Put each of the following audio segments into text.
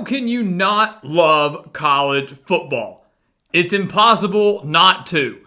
can you not love college football? It's impossible not to.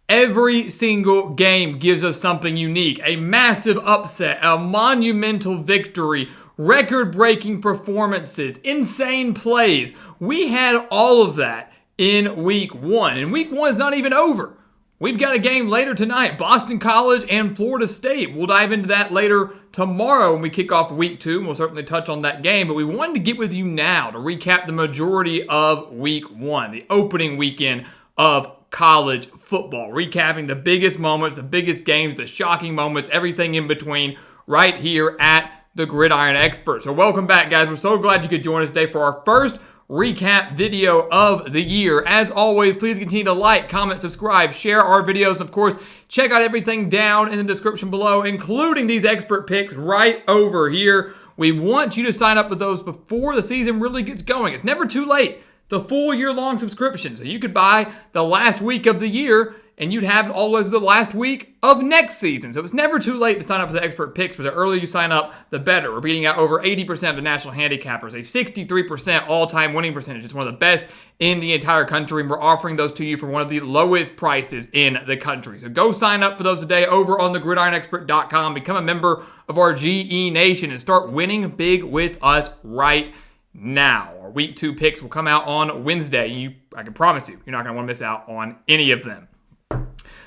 Every single game gives us something unique. A massive upset, a monumental victory, record-breaking performances, insane plays. We had all of that in week one. And week one is not even over. We've got a game later tonight, Boston College and Florida State. We'll dive into that later tomorrow when we kick off week two, and we'll certainly touch on that game. But we wanted to get with you now to recap the majority of week one, the opening weekend of college football, recapping the biggest moments, the biggest games, the shocking moments, everything in between right here at the Gridiron Expert. So welcome back, guys. We're so glad you could join us today for our first recap video of the year. As always, please continue to like, comment, subscribe, share our videos. Of course, check out everything down in the description below, including these expert picks right over here. We want you to sign up for those before the season really gets going. It's never too late. It's a full year-long subscription, so you could buy the last week of the year and you'd have it all the way to the last week of next season. So it's never too late to sign up for the expert picks, but the earlier you sign up, the better. We're beating out over 80% of the national handicappers, a 63% all-time winning percentage. It's one of the best in the entire country, and we're offering those to you for one of the lowest prices in the country. So go sign up for those today over on thegridironexpert.com. Become a member of our GE Nation and start winning big with us right now. Our week two picks will come out on Wednesday. I can promise you, you're not going to want to miss out on any of them.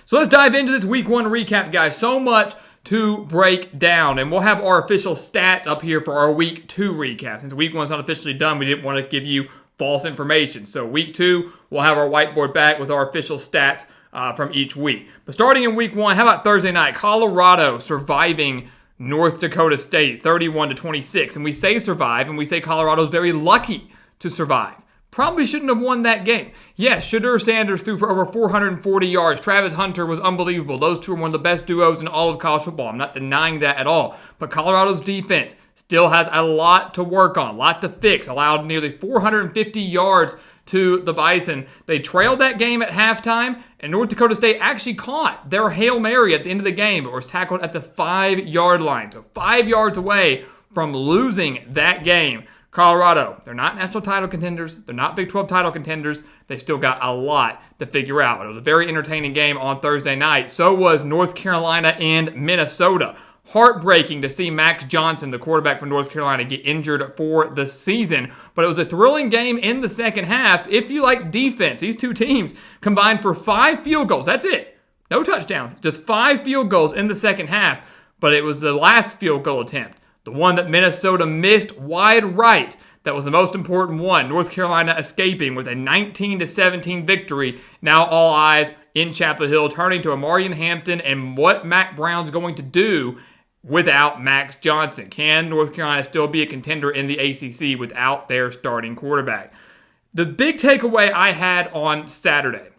So let's dive into this week one recap, guys. So much to break down, and we'll have our official stats up here for our week two recap. Since week one's not officially done, we didn't want to give you false information. So week two, we'll have our whiteboard back with our official stats from each week. But starting in week one, how about Thursday night? Colorado surviving North Dakota State 31-26. And we say survive, and we say Colorado's very lucky to survive. Probably shouldn't have won that game. Yes, Shedeur Sanders threw for over 440 yards. Travis Hunter was unbelievable. Those two are one of the best duos in all of college football. I'm not denying that at all. But Colorado's defense still has a lot to work on, a lot to fix. Allowed nearly 450 yards to the Bison. They trailed that game at halftime, and North Dakota State actually caught their Hail Mary at the end of the game, but was tackled at the 5-yard line. So 5 yards away from losing that game. Colorado, they're not national title contenders. They're not Big 12 title contenders. They've still got a lot to figure out. It was a very entertaining game on Thursday night. So was North Carolina and Minnesota. Heartbreaking to see Max Johnson, the quarterback from North Carolina, get injured for the season. But it was a thrilling game in the second half. If you like defense, these two teams combined for 5 field goals. That's it. No touchdowns. Just 5 field goals in the second half. But it was the last field goal attempt, the one that Minnesota missed wide right, that was the most important one. North Carolina escaping with a 19-17 victory. Now all eyes in Chapel Hill, turning to Amarian Hampton and what Mac Brown's going to do without Max Johnson. Can North Carolina still be a contender in the ACC without their starting quarterback? The big takeaway I had on Saturday,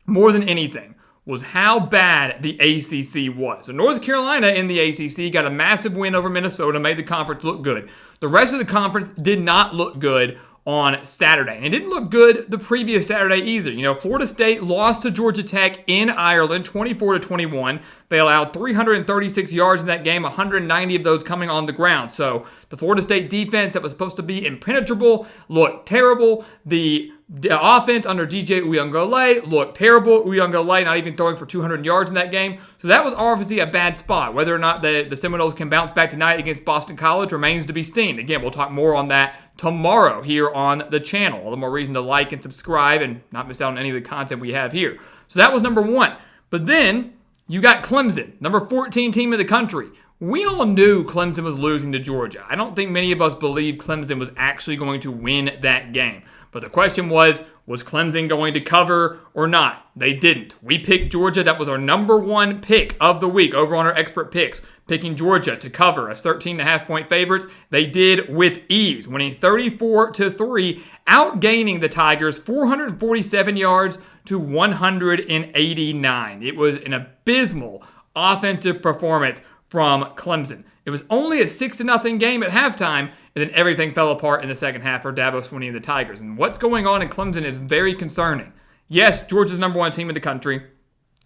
more than anything, was how bad the ACC was. So North Carolina in the ACC got a massive win over Minnesota, made the conference look good. The rest of the conference did not look good on Saturday. And it didn't look good the previous Saturday either. You know, Florida State lost to Georgia Tech in Ireland, 24-21. They allowed 336 yards in that game, 190 of those coming on the ground. So the Florida State defense that was supposed to be impenetrable looked terrible. The offense under DJ Uyunglele looked terrible. Uyunglele not even throwing for 200 yards in that game. So that was obviously a bad spot. Whether or not the Seminoles can bounce back tonight against Boston College remains to be seen. Again, we'll talk more on that tomorrow here on the channel. A little more reason to like and subscribe and not miss out on any of the content we have here. So that was number one. But then you got Clemson, number 14 team in the country. We all knew Clemson was losing to Georgia. I don't think many of us believed Clemson was actually going to win that game. But the question was Clemson going to cover or not? They didn't. We picked Georgia. That was our number one pick of the week over on our expert picks, picking Georgia to cover as 13.5-point favorites. They did with ease, winning 34-3, outgaining the Tigers 447 yards to 189. It was an abysmal offensive performance from Clemson. It was only a 6-0 game at halftime, and then everything fell apart in the second half for Dabo Swinney and the Tigers. And what's going on in Clemson is very concerning. Yes, Georgia's number one team in the country.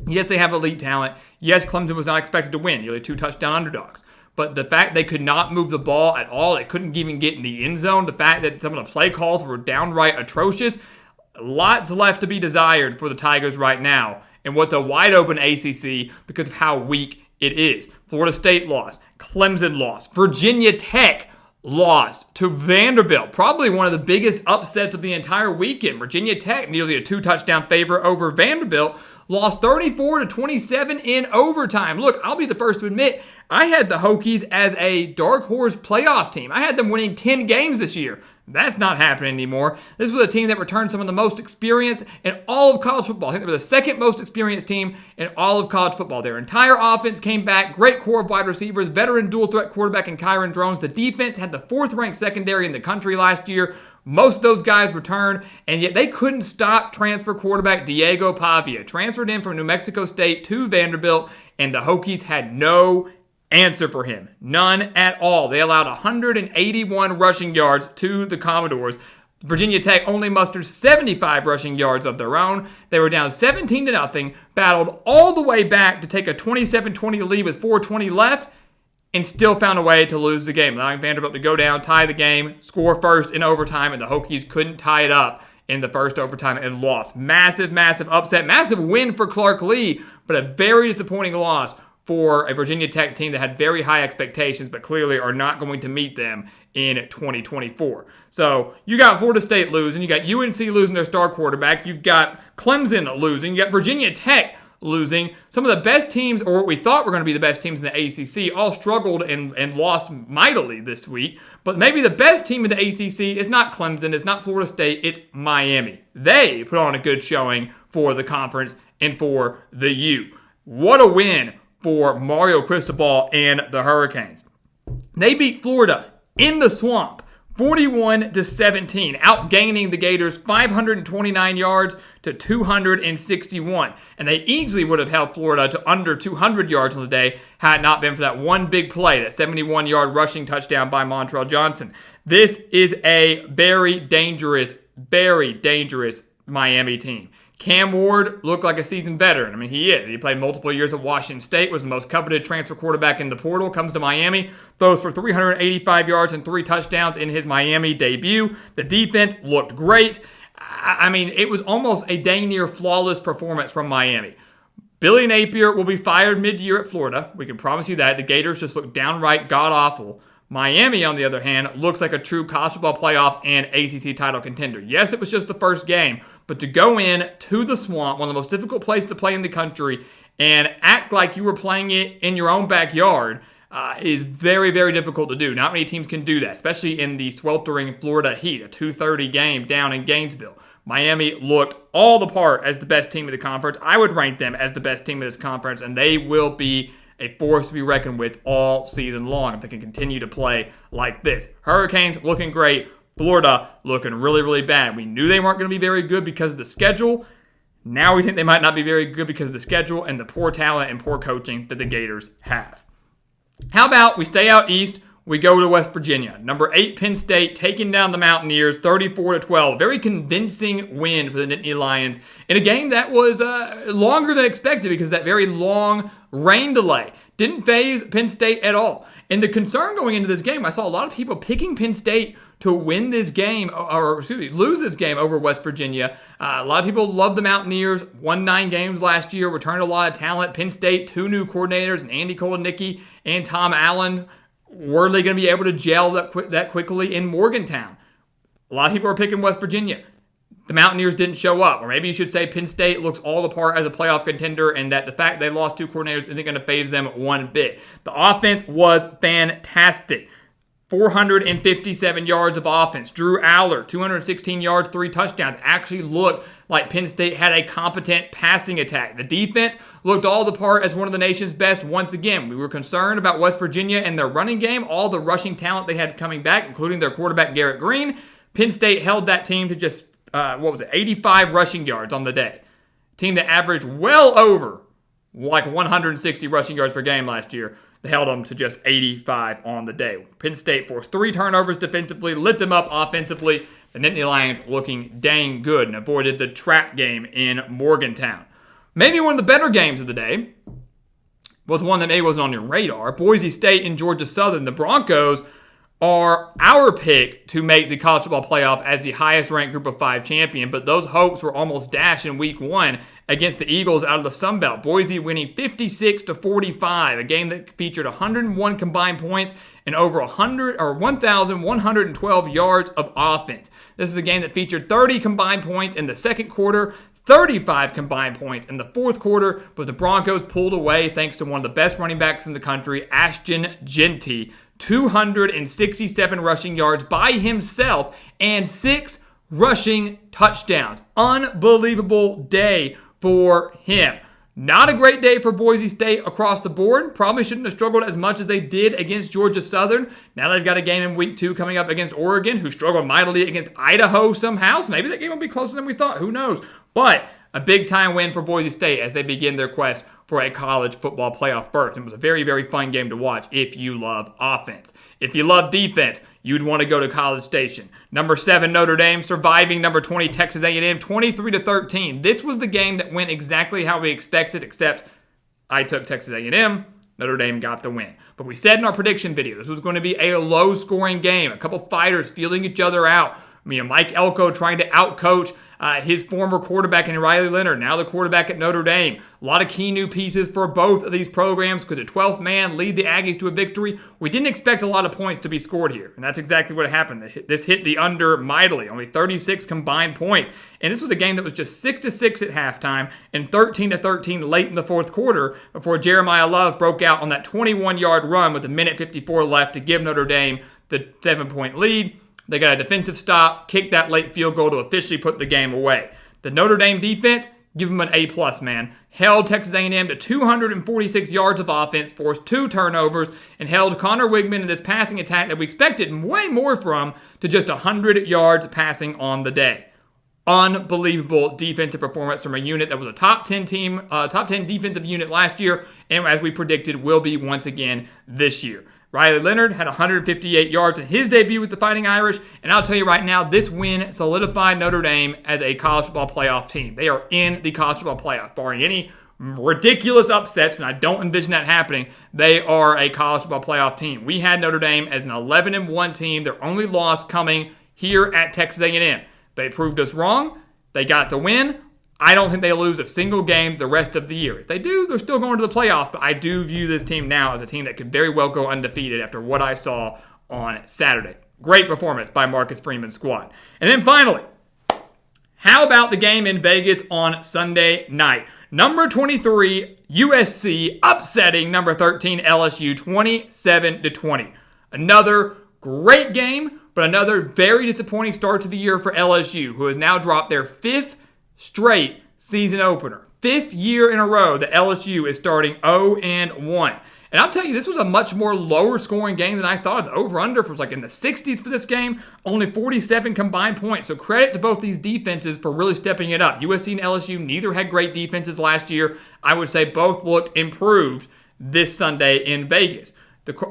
Yes, they have elite talent. Yes, Clemson was not expected to win, nearly 2 touchdown underdogs. but the fact they could not move the ball at all, they couldn't even get in the end zone, the fact that some of the play calls were downright atrocious, lots left to be desired for the Tigers right now in what's a wide open ACC because of how weak it is. Florida State lost. Clemson lost. Virginia Tech lost to Vanderbilt. Probably one of the biggest upsets of the entire weekend. Virginia Tech, nearly a 2-touchdown favorite over Vanderbilt, lost 34-27 in overtime. Look, I'll be the first to admit, I had the Hokies as a dark horse playoff team. I had them winning 10 games this year. That's not happening anymore. This was a team that returned some of the most experience in all of college football. I think they were the second most experienced team in all of college football. Their entire offense came back. Great core of wide receivers. Veteran dual threat quarterback in Kyron Drones. The defense had the 4th-ranked secondary in the country last year. Most of those guys returned, and yet they couldn't stop transfer quarterback Diego Pavia. Transferred in from New Mexico State to Vanderbilt, and the Hokies had no answer for him. None at all. They allowed 181 rushing yards to the Commodores. Virginia Tech only mustered 75 rushing yards of their own. They were down 17-0, battled all the way back to take a 27-20 lead with 4:20 left, and still found a way to lose the game, allowing Vanderbilt to go down, tie the game, score first in overtime, and the Hokies couldn't tie it up in the first overtime and lost. Massive, massive upset. Massive win for Clark Lee, but a very disappointing loss for a Virginia Tech team that had very high expectations, but clearly are not going to meet them in 2024. So you got Florida State losing, you got UNC losing their star quarterback, you've got Clemson losing, you got Virginia Tech losing. Some of the best teams, or what we thought were going to be the best teams in the ACC, all struggled and lost mightily this week. But maybe the best team in the ACC is not Clemson, it's not Florida State, it's Miami. They put on a good showing for the conference and for the U. What a win for Mario Cristobal and the Hurricanes. They beat Florida in the swamp, 41-17, outgaining the Gators 529 yards to 261. And they easily would have held Florida to under 200 yards on the day had it not been for that one big play, that 71-yard rushing touchdown by Montrell Johnson. This is a very dangerous Miami team. Cam Ward looked like a seasoned veteran. I mean, he is. He played multiple years at Washington State, was the most coveted transfer quarterback in the portal, comes to Miami, throws for 385 yards and 3 touchdowns in his Miami debut. The defense looked great. I mean, it was almost a dang near flawless performance from Miami. Billy Napier will be fired mid-year at Florida. We can promise you that. The Gators just look downright god-awful. Miami, on the other hand, looks like a true college football playoff and ACC title contender. Yes, it was just the first game, but to go in to the swamp, one of the most difficult places to play in the country, and act like you were playing it in your own backyard is very, very difficult to do. Not many teams can do that, especially in the sweltering Florida heat, a 2:30 game down in Gainesville. Miami looked all the part as the best team of the conference. I would rank them as the best team of this conference, and they will be a force to be reckoned with all season long if they can continue to play like this. Hurricanes looking great. Florida looking really, really bad. We knew they weren't going to be very good because of the schedule. Now we think they might not be very good because of the schedule and the poor talent and poor coaching that the Gators have. How about we stay out east? We go to West Virginia. Number 8 Penn State taking down the Mountaineers 34-12. Very convincing win for the Nittany Lions in a game that was longer than expected because that very long rain delay didn't faze Penn State at all. And the concern going into this game, I saw a lot of people picking Penn State to win this game, or lose this game over West Virginia. A lot of people love the Mountaineers, won 9 games last year, returned a lot of talent. Penn State, 2 new coordinators, and Andy Kotelnicki and Tom Allen. Were they going to be able to gel that quickly in Morgantown? A lot of people are picking West Virginia. The Mountaineers didn't show up. Or maybe you should say Penn State looks all the part as a playoff contender and that the fact they lost 2 coordinators isn't going to faze them one bit. The offense was fantastic. 457 yards of offense. Drew Aller, 216 yards, 3 touchdowns. Actually looked like Penn State had a competent passing attack. The defense looked all the part as one of the nation's best once again. We were concerned about West Virginia and their running game, all the rushing talent they had coming back, including their quarterback Garrett Green. Penn State held that team to just, 85 rushing yards on the day. Team that averaged well over like 160 rushing yards per game last year. They held them to just 85 on the day. Penn State forced 3 turnovers defensively, lit them up offensively. The Nittany Lions looking dang good and avoided the trap game in Morgantown. Maybe one of the better games of the day. was one that maybe wasn't on your radar. Boise State and Georgia Southern. The Broncos are our pick to make the college football playoff as the highest ranked Group of 5 champion, but those hopes were almost dashed in week 1 against the Eagles out of the Sun Belt. Boise winning 56-45, a game that featured 101 combined points and over 1,112 yards of offense. This is a game that featured 30 combined points in the second quarter, 35 combined points in the fourth quarter, but the Broncos pulled away thanks to one of the best running backs in the country, Ashton Jeanty. 267 rushing yards by himself and 6 rushing touchdowns. Unbelievable day for him. Not a great day for Boise State across the board. Probably shouldn't have struggled as much as they did against Georgia Southern. Now they've got a game in week 2 coming up against Oregon, who struggled mightily against Idaho somehow. So maybe that game will be closer than we thought. Who knows? But a big-time win for Boise State as they begin their quest for a college football playoff berth. It was a very, very fun game to watch if you love offense. If you love defense, you'd want to go to College Station. Number 7, Notre Dame, surviving number 20, Texas A&M, 23-13. This was the game that went exactly how we expected, except I took Texas A&M. Notre Dame got the win. But we said in our prediction video, this was going to be a low-scoring game. A couple fighters feeling each other out. Mike Elko trying to outcoach his former quarterback in Riley Leonard, now the quarterback at Notre Dame. A lot of key new pieces for both of these programs because a 12th man lead the Aggies to a victory. We didn't expect a lot of points to be scored here, and that's exactly what happened. This hit the under mightily, only 36 combined points. And this was a game that was just 6-6 at halftime and 13-13 late in the fourth quarter before Jeremiah Love broke out on that 21-yard run with a minute 54 left to give Notre Dame the 7-point lead. They got a defensive stop, kicked that late field goal to officially put the game away. The Notre Dame defense, give them an A+, man. Held Texas A&M to 246 yards of offense, forced 2 turnovers, and held Connor Wigman in this passing attack that we expected way more from to just 100 yards passing on the day. Unbelievable defensive performance from a unit that was a top 10 defensive unit last year, and as we predicted, will be once again this year. Riley Leonard had 158 yards in his debut with the Fighting Irish, and I'll tell you right now, this win solidified Notre Dame as a college football playoff team. They are in the college football playoff, barring any ridiculous upsets, and I don't envision that happening. They are a college football playoff team. We had Notre Dame as an 11-1 team, their only loss coming here at Texas A&M. They proved us wrong. They got the win. I don't think they lose a single game the rest of the year. If they do, they're still going to the playoff, but I do view this team now as a team that could very well go undefeated after what I saw on Saturday. Great performance by Marcus Freeman's squad. And then finally, how about the game in Vegas on Sunday night? Number 23, USC, upsetting number 13, LSU, 27-20. Another great game, but another very disappointing start to the year for LSU, who has now dropped their 5th straight season opener. 5th year in a row that LSU is starting 0-1. And I'll tell you, this was a much more lower scoring game than I thought. The over-under was like in the 60s for this game. Only 47 combined points. So credit to both these defenses for really stepping it up. USC and LSU, neither had great defenses last year. I would say both looked improved this Sunday in Vegas.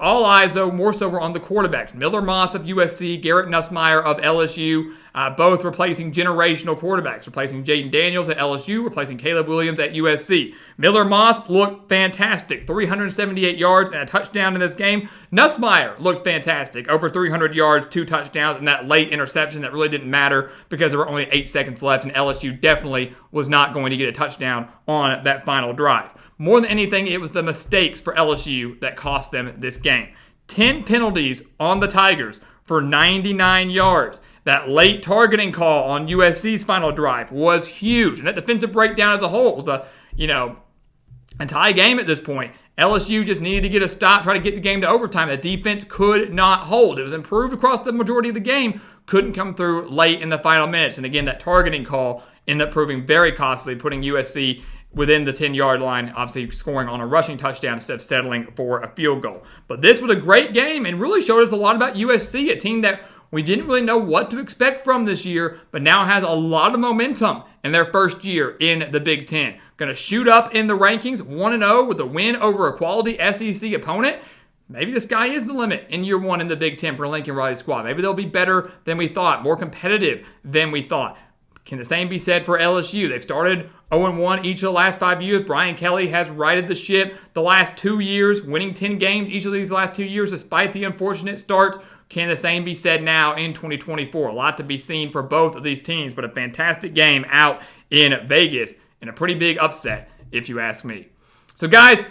All eyes, though, more so were on the quarterbacks. Miller Moss of USC, Garrett Nussmeier of LSU, both replacing generational quarterbacks, replacing Jaden Daniels at LSU, replacing Caleb Williams at USC. Miller Moss looked fantastic, 378 yards and a touchdown in this game. Nussmeier looked fantastic, over 300 yards, 2 touchdowns, and that late interception that really didn't matter because there were only 8 seconds left, and LSU definitely was not going to get a touchdown on that final drive. More than anything, it was the mistakes for LSU that cost them this game. 10 penalties on the Tigers for 99 yards. That late targeting call on USC's final drive was huge. And that defensive breakdown as a whole was a tie game at this point. LSU just needed to get a stop, try to get the game to overtime. The defense could not hold. It was improved across the majority of the game. Couldn't come through late in the final minutes. And again, that targeting call ended up proving very costly, putting USC within the 10-yard line, obviously scoring on a rushing touchdown instead of settling for a field goal. But this was a great game and really showed us a lot about USC, a team that we didn't really know what to expect from this year, but now has a lot of momentum in their first year in the Big Ten. Going to shoot up in the rankings, 1-0 with a win over a quality SEC opponent. Maybe the sky is the limit in year 1 in the Big Ten for Lincoln Riley's squad. Maybe they'll be better than we thought, more competitive than we thought. Can the same be said for LSU? They've started 0-1 each of the last 5 years. Brian Kelly has righted the ship the last 2 years, winning 10 games each of these last 2 years despite the unfortunate starts. Can the same be said now in 2024? A lot to be seen for both of these teams, but a fantastic game out in Vegas and a pretty big upset, if you ask me. So guys,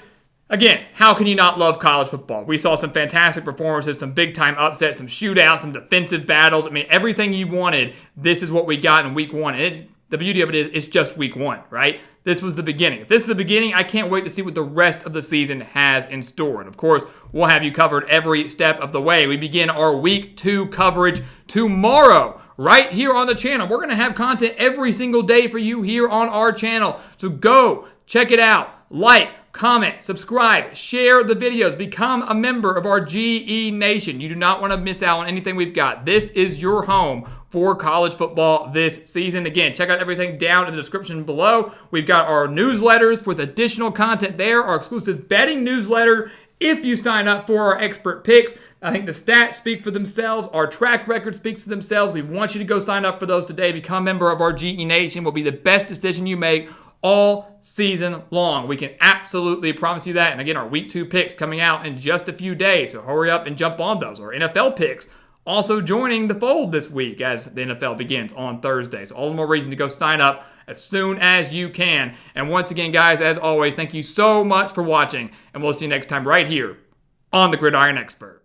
again, how can you not love college football? We saw some fantastic performances, some big-time upsets, some shootouts, some defensive battles. I mean, everything you wanted, this is what we got in week 1. And the beauty of it is it's just week 1, right? This was the beginning. If this is the beginning, I can't wait to see what the rest of the season has in store. And of course, we'll have you covered every step of the way. We begin our week 2 coverage tomorrow, right here on the channel. We're going to have content every single day for you here on our channel. So go check it out. Like, comment, subscribe, share the videos, become a member of our GE Nation. You do not want to miss out on anything we've got. This is your home for college football this season. Again, check out everything down in the description below. We've got our newsletters with additional content there, our exclusive betting newsletter if you sign up for our expert picks. I think the stats speak for themselves. Our track record speaks for themselves. We want you to go sign up for those today. Become a member of our GE Nation. Will be the best decision you make all season long. We can absolutely promise you that. And again, our week 2 picks coming out in just a few days. So hurry up and jump on those. Our NFL picks also joining the fold this week as the NFL begins on Thursday. So all the more reason to go sign up as soon as you can. And once again, guys, as always, thank you so much for watching. And we'll see you next time right here on the Gridiron Expert.